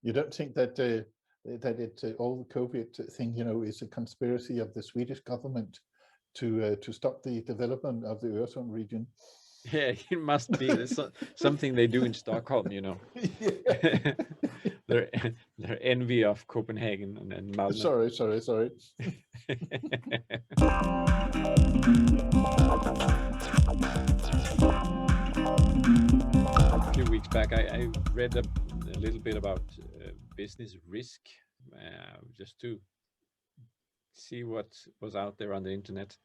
You don't think that all the COVID thing, is a conspiracy of the Swedish government to stop the development of the Öresund region? Yeah, it must be. There's something they do in Stockholm, Yeah. they're they're envy of Copenhagen and Malmö. Sorry. A few weeks back, I read a little bit about business risk, just to see what was out there on the internet.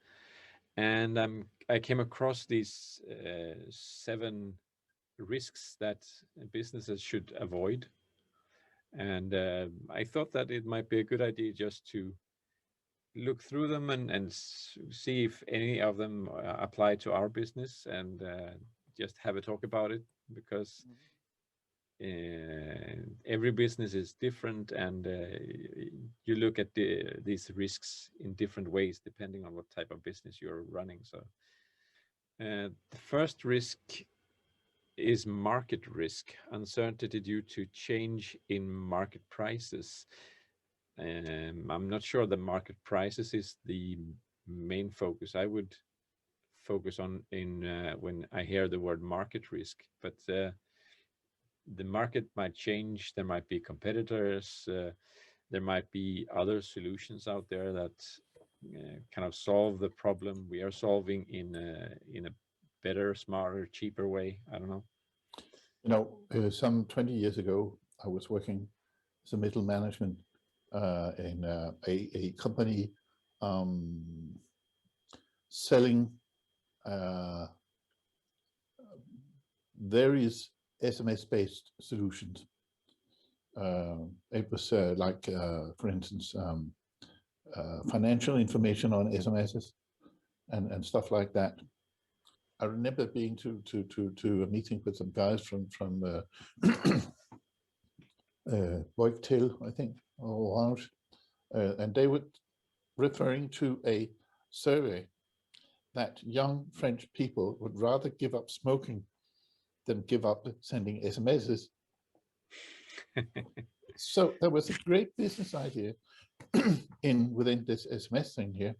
And I came across these 7 risks that businesses should avoid. And I thought that it might be a good idea just to look through them and see if any of them apply to our business, and just have a talk about it, because every business is different, and you look at these risks in different ways depending on what type of business you're running. So the first risk is market risk, uncertainty due to change in market prices. I'm not sure the market prices is the main focus. I would focus on when I hear the word market risk, but the market might change. There might be competitors. There might be other solutions out there that kind of solve the problem we are solving in a better, smarter, cheaper way. I don't know. Some 20 years ago, I was working as a middle management in a company selling various SMS-based solutions. It was like, for instance, financial information on SMSs and stuff like that. I remember being to a meeting with some guys from Reputational, I think, or Orange, and they were referring to a survey that young French people would rather give up smoking than give up sending SMSs. So there was a great business idea within this SMS thing here.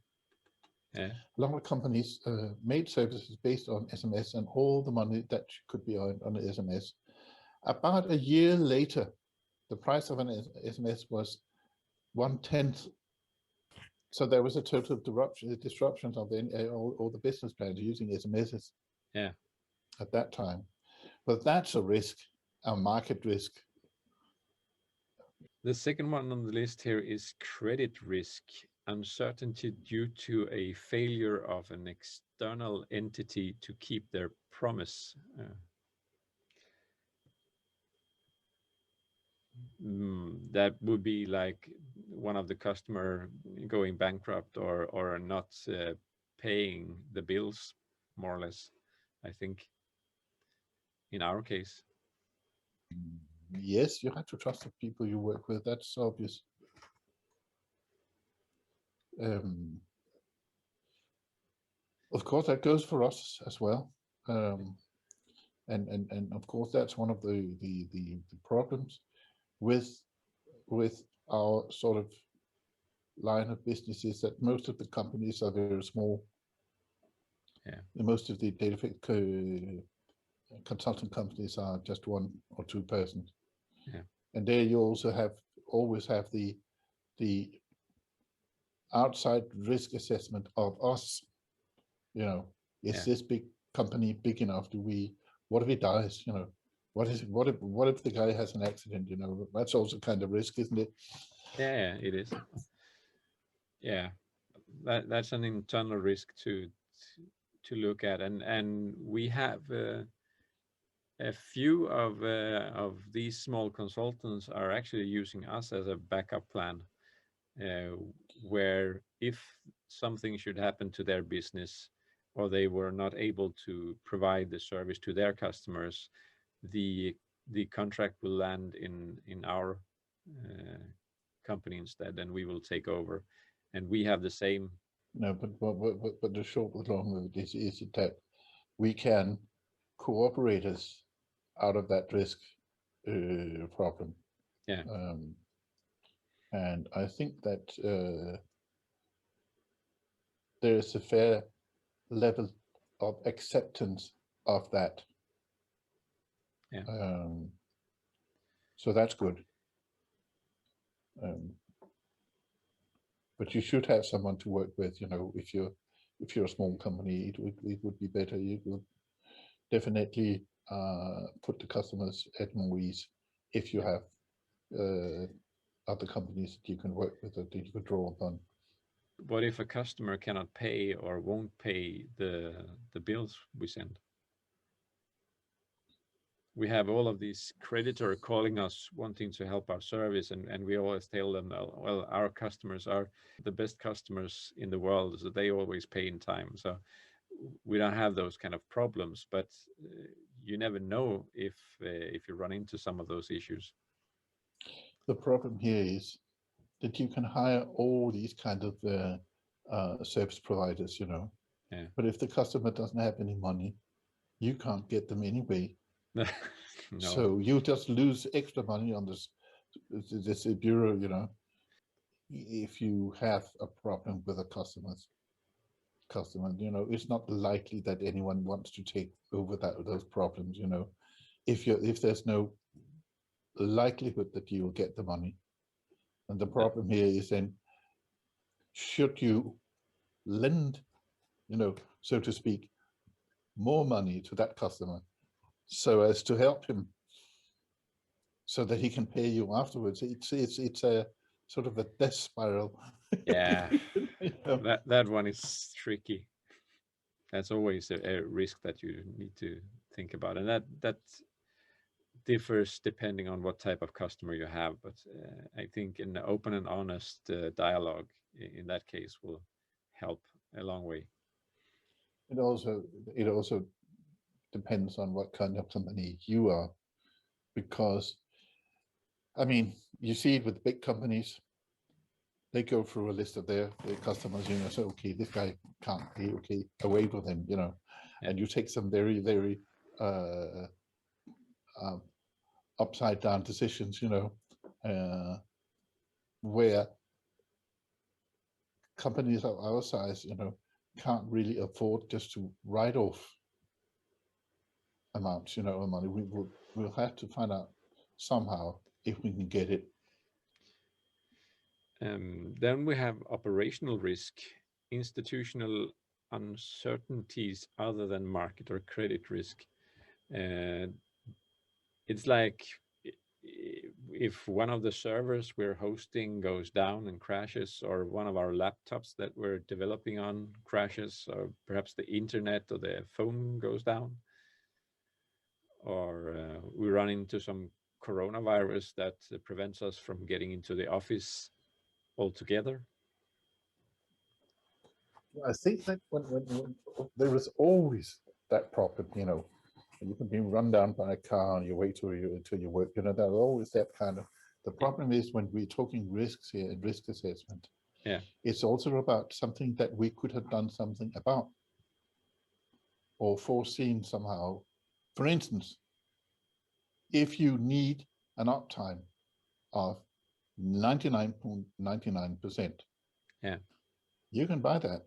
Yeah. A lot of companies made services based on SMS and all the money that could be earned on the SMS. About a year later, the price of an SMS was 1/10. So there was a total disruption of all the business plans using SMSs. Yeah. At that time. But that's a risk, a market risk. The second one on the list here is credit risk, uncertainty due to a failure of an external entity to keep their promise. That would be like one of the customer going bankrupt or not paying the bills, more or less, I think, in our case. Yes, you have to trust the people you work with. That's obvious. Of course, that goes for us as well. And of course, that's one of the problems with our sort of line of business, is that most of the companies are very small. Yeah. Most of the data consulting companies are just 1 or 2 persons. Yeah. And there you also always have the outside risk assessment of us. Is this big company big enough? What if he dies? What if the guy has an accident? That's also kind of risk, isn't it? Yeah, it is. Yeah, that's an internal risk to look at, and we have a few of these small consultants are actually using us as a backup plan, where if something should happen to their business, or they were not able to provide the service to their customers, the contract will land in our company instead, and we will take over, and we have the same. No, but the short and long of it is that we can cooperate us out of that risk problem. Yeah. And I think that there is a fair level of acceptance of that. Yeah. So that's good. But you should have someone to work with. If you're a small company, it would be better. You would definitely put the customers at more ease if you have other companies that you can work with or that you can draw upon. What if a customer cannot pay or won't pay the bills we send? We have all of these creditor calling us wanting to help our service, and we always tell them, well, our customers are the best customers in the world, so they always pay in time. So we don't have those kind of problems, but you never know if you run into some of those issues. The problem here is that you can hire all these kind of service providers, Yeah. but if the customer doesn't have any money, you can't get them anyway. No. So you just lose extra money on this bureau, if you have a problem with a customer, it's not likely that anyone wants to take over those problems, if there's no likelihood that you will get the money. And the problem here is then, should you lend, so to speak, more money to that customer so as to help him so that he can pay you afterwards? It's a sort of a death spiral. Yeah. That one is tricky. That's always a risk that you need to think about, and that differs depending on what type of customer you have. But I think an open and honest dialogue in that case will help a long way. It also depends on what kind of company you are, because I mean, you see it with big companies. They go through a list of their customers, so okay, this guy can't pay, okay, away with him, Yeah. And you take some very, very upside down decisions, where companies of our size, can't really afford just to write off amounts, of money. We'll have to find out somehow if we can get it. Then we have operational risk, institutional uncertainties other than market or credit risk. It's like if one of the servers we're hosting goes down and crashes, or one of our laptops that we're developing on crashes, or perhaps the internet or the phone goes down, or we run into some coronavirus that prevents us from getting into the office altogether. I think that when there is always that problem, you can be run down by a car on your way to your work, there's always that kind of. The problem is when we're talking risks here and risk assessment, Yeah, it's also about something that we could have done something about or foreseen somehow. For instance, if you need an uptime of 99.99%, yeah, you can buy that.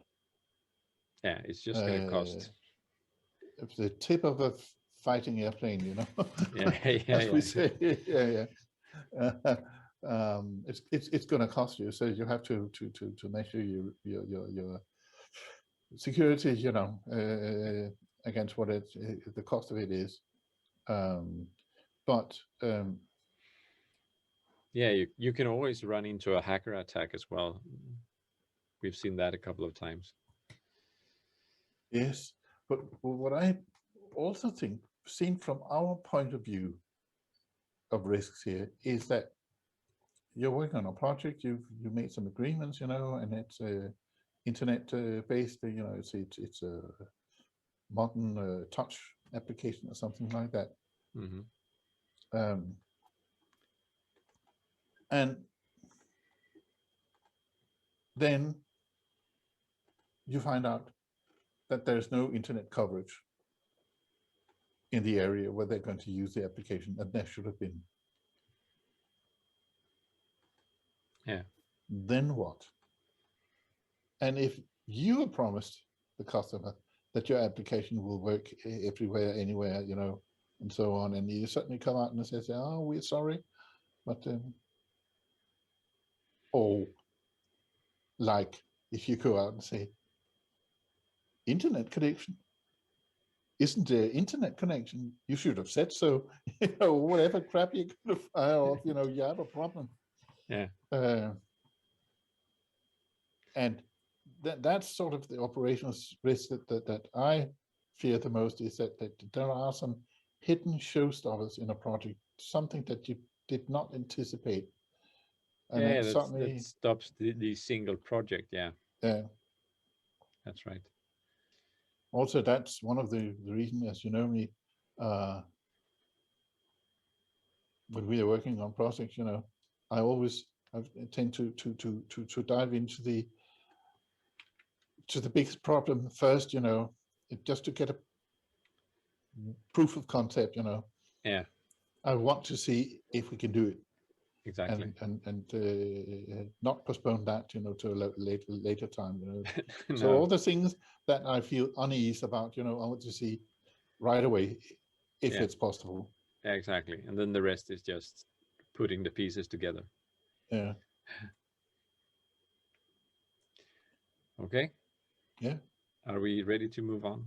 yeah. It's just going to cost. It's the tip of a fighting airplane, Yeah, yeah, as we yeah. say. Yeah. It's going to cost you, so you have to measure your security, against what the cost of it is. But Yeah, you can always run into a hacker attack as well. We've seen that a couple of times. yes, but what I also think, seen from our point of view of risks here, is that you're working on a project, you made some agreements, and it's internet based, it's a modern touch application or something like that. Mm-hmm. And then you find out that there's no internet coverage in the area where they're going to use the application, and there should have been. Yeah. then what? And if you have promised the customer that your application will work everywhere, anywhere, and so on, and you suddenly come out and say, "Oh, we're sorry," but or like if you go out and say, "Internet connection isn't the internet connection. You should have said so." Whatever crap you're gonna fire off, you have a problem. Yeah. And that's sort of the operational risk that I fear the most, is that there are some hidden showstoppers in a project, something that you did not anticipate, and then Yeah, that suddenly, stops the single project. Yeah, that's right. also that's one of the reasons, as you know me, when we are working on projects, I always I tend to dive into the biggest problem first, just to get a proof of concept. Yeah, I want to see if we can do it, exactly. and not postpone that, to a later time. So No, all the things that I feel unease about, I want to see right away if yeah, it's possible. yeah, exactly. And then the rest is just putting the pieces together. Yeah, Okay, yeah, are we ready to move on?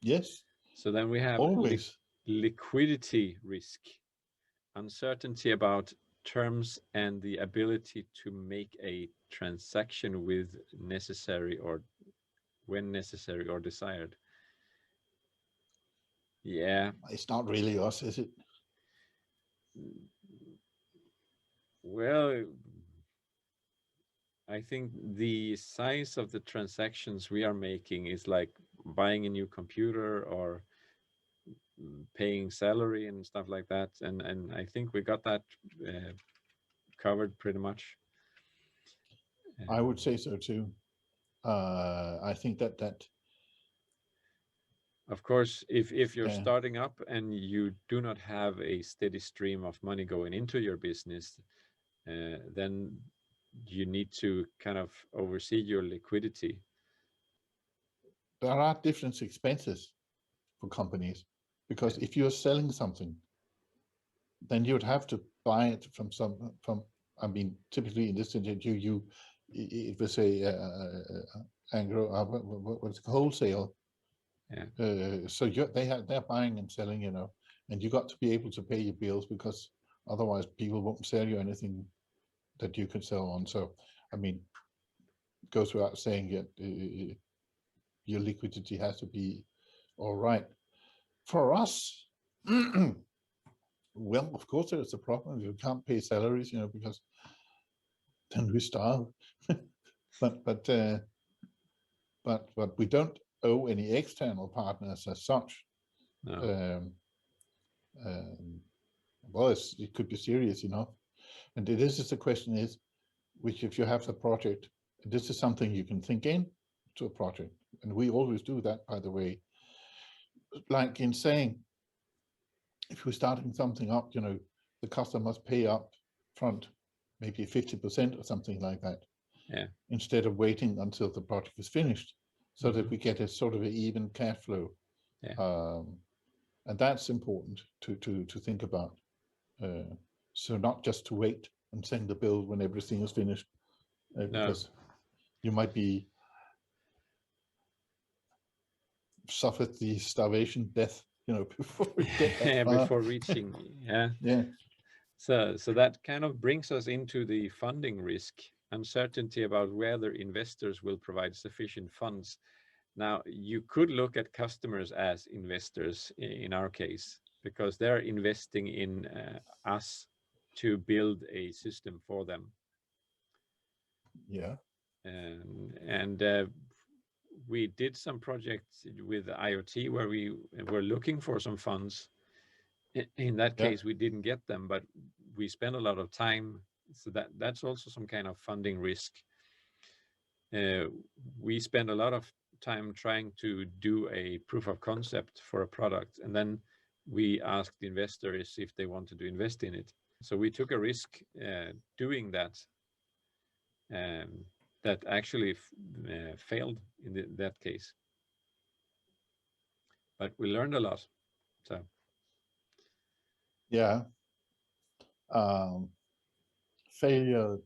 yes, So then we have always. liquidity risk, uncertainty about terms and the ability to make a transaction with necessary or when necessary or desired. Yeah. It's not really us, is it? Well, I think the size of the transactions we are making is like buying a new computer or paying salary and stuff like that. And I think we got that covered pretty much. I would say so too. I think that Of course, if you're yeah, starting up and you do not have a steady stream of money going into your business, then you need to kind of oversee your liquidity. there are different expenses for companies, because Yeah, if you're selling something, then you would have to buy it from. I mean, typically in this instance, it was a angro, what's it, wholesale. yeah, So they're buying and selling, and you got to be able to pay your bills, because otherwise people won't sell you anything that you can sell on. So, I mean, it goes without saying that your liquidity has to be all right. For us, well, of course, there's a problem. You can't pay salaries, because then we starve. but but uh, but we don't owe any external partners as such. no, Um, um, well, it could be serious enough. And this is the question is, which if you have the project, this is something you can think in to a project. And we always do that, by the way. Like in saying, if we're starting something up, the customer must pay up front, maybe 50% or something like that, yeah, instead of waiting until the project is finished, so that hmm, we get a sort of an even cash flow. yeah, And that's important to think about. So not just to wait and send the bill when everything is finished, no, because you might be suffered the starvation death, before we get that yeah, far. before reaching, yeah. Yeah, So that kind of brings us into the funding risk, uncertainty about whether investors will provide sufficient funds. Now, you could look at customers as investors in our case, because they're investing in us to build a system for them. yeah, And we did some projects with IoT where we were looking for some funds. In that yeah. case, we didn't get them, but we spent a lot of time. So that's also some kind of funding risk. We spend a lot of time trying to do a proof of concept for a product, and then we asked investors if they wanted to invest in it. So we took a risk doing that, that actually failed in that case. But we learned a lot. So Yeah. Failure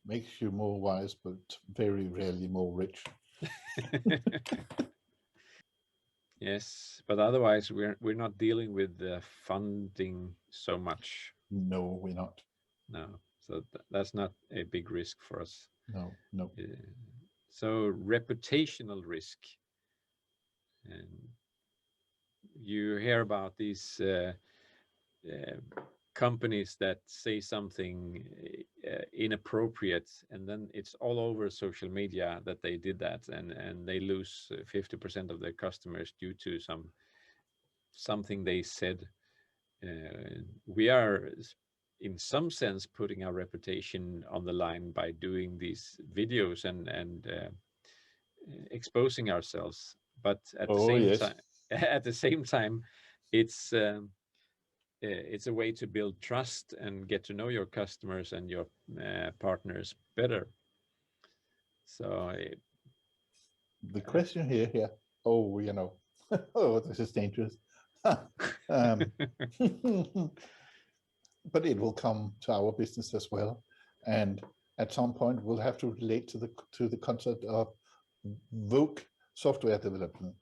makes you more wise, but very rarely more rich. yes, but otherwise we're not dealing with the funding so much. No, we're not. No, so that's not a big risk for us. No, no. So reputational risk, and you hear about these companies that say something inappropriate, and then it's all over social media that they did that, and they lose 50% of their customers due to something they said. We are in some sense putting our reputation on the line by doing these videos and exposing ourselves, but at the Oh, same yes. time at the same time it's a way to build trust and get to know your customers and your partners better. So The question here. Oh, oh, this is dangerous. um, but it will come to our business as well, and at some point we'll have to relate to the concept of woke software development.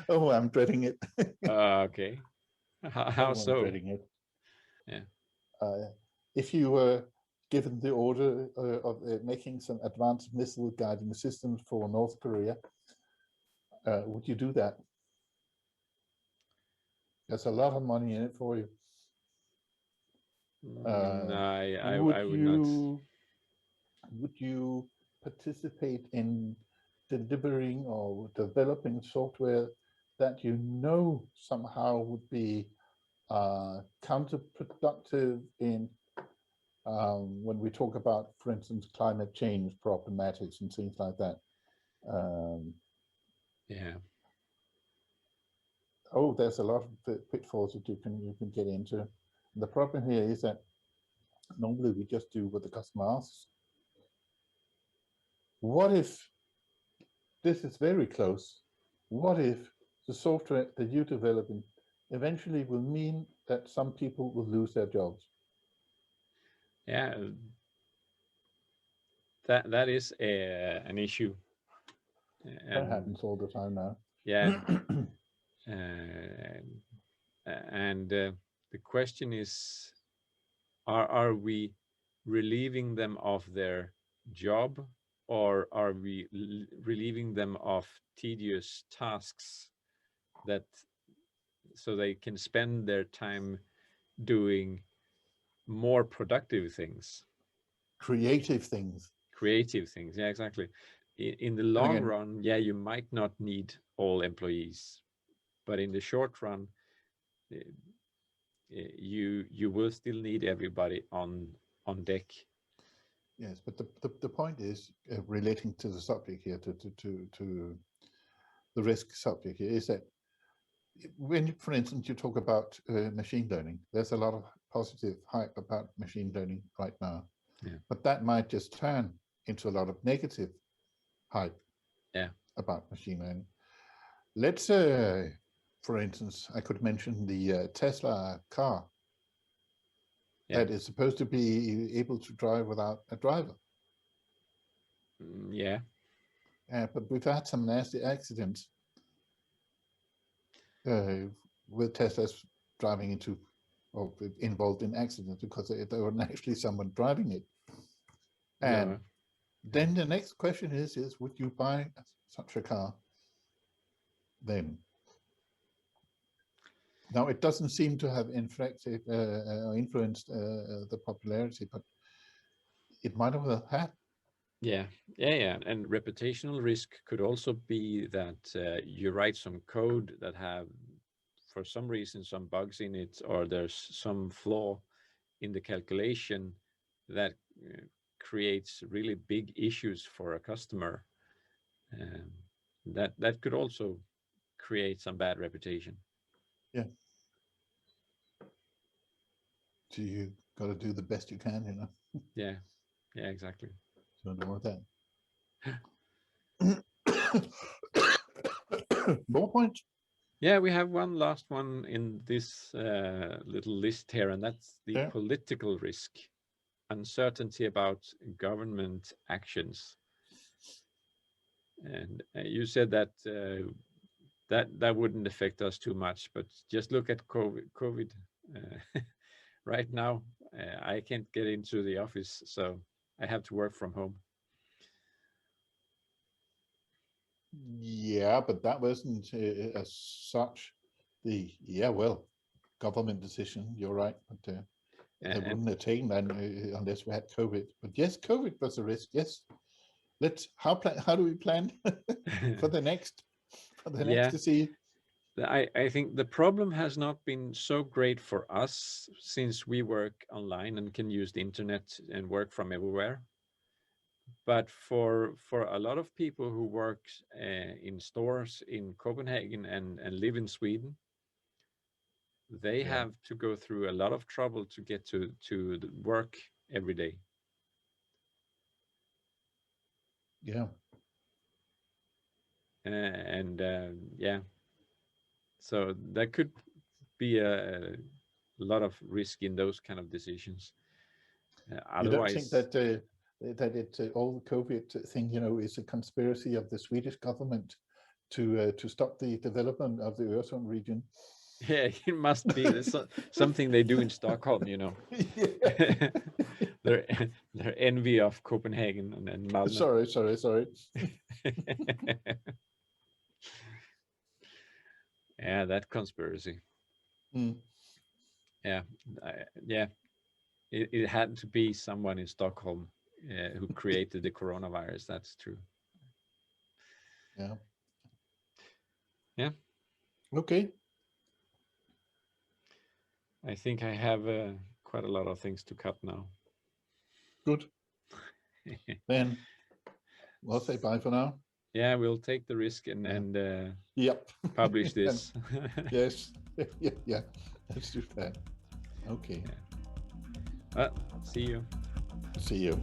Oh, I'm dreading it. okay, how Oh, I'm so? dreading it. Yeah. If you were given the order of making some advanced missile guiding systems for North Korea, would you do that? There's a lot of money in it for you. I Would would not. you participate in delivering or developing software that you know somehow would be counterproductive in when we talk about, for instance, climate change problematics and things like that? Yeah. Oh, there's a lot of pitfalls that you can get into. And the problem here is that normally we just do what the customer asks. What if this is very close? What if the software that you're developing eventually will mean that some people will lose their jobs? Yeah, that is an issue. That And happens all the time now. yeah, uh, and the question is, are we relieving them of their job, or are we relieving them of tedious tasks that so they can spend their time doing more productive things, Creative things. creative things? Yeah, exactly. In the And long again, run, yeah, you might not need all employees, but in the short run, uh, you will still need everybody on deck. yes, but the point is relating to the subject here, to the risk subject here, is that when, for instance, you talk about machine learning, there's a lot of positive hype about machine learning right now, Yeah. but that might just turn into a lot of negative hype Yeah. about machine learning. Let's, for instance, I could mention the Tesla car Yeah. that is supposed to be able to drive without a driver. Yeah. But we've had some nasty accidents with Teslas driving into or involved in accidents because there wasn't actually someone driving it. And No. then the next question is would you buy such a car then? Now, it doesn't seem to have influenced the popularity, but it might have had. Yeah. Yeah. Yeah. And reputational risk could also be that you write some code that have, for some reason, some bugs in it, or there's some flaw in the calculation that creates really big issues for a customer. Um, that could also create some bad reputation. Yeah. So you got to do the best you can, you know. Yeah. Yeah, exactly. So no more of that. More points? Yeah, we have one last one in this little list here, and that's the Yeah. political risk, uncertainty about government actions. And you said that that wouldn't affect us too much, but just look at COVID. Right now, I can't get into the office, so I have to work from home. Yeah, but that wasn't as such well, government decision. You're right, but they And wouldn't attain that unless we had COVID. But yes, COVID was a risk. Yes, how do we plan for the next yeah, to see? I think the problem has not been so great for us since we work online and can use the internet and work from everywhere. But for a lot of people who work in stores in Copenhagen and live in Sweden, they Yeah. have to go through a lot of trouble to get to the work every day. Yeah. And yeah, so that could be a lot of risk in those kind of decisions. You don't think Otherwise, that all the COVID thing, is a conspiracy of the Swedish government to stop the development of the Öresund region? yeah, it must be. There's something they do in Stockholm, you know. Yeah. Their envy of Copenhagen and Malmö. Sorry. Yeah, that conspiracy. Mm. Yeah, yeah. It had to be someone in Stockholm who created the coronavirus. That's true. Yeah. Yeah. Okay. I think I have quite a lot of things to cut now. Good. Then we'll say bye for now. Yeah, we'll take the risk and Yep. publish this. Yes. Yeah. Let's do that. Okay. Yeah. Well, see you. See you.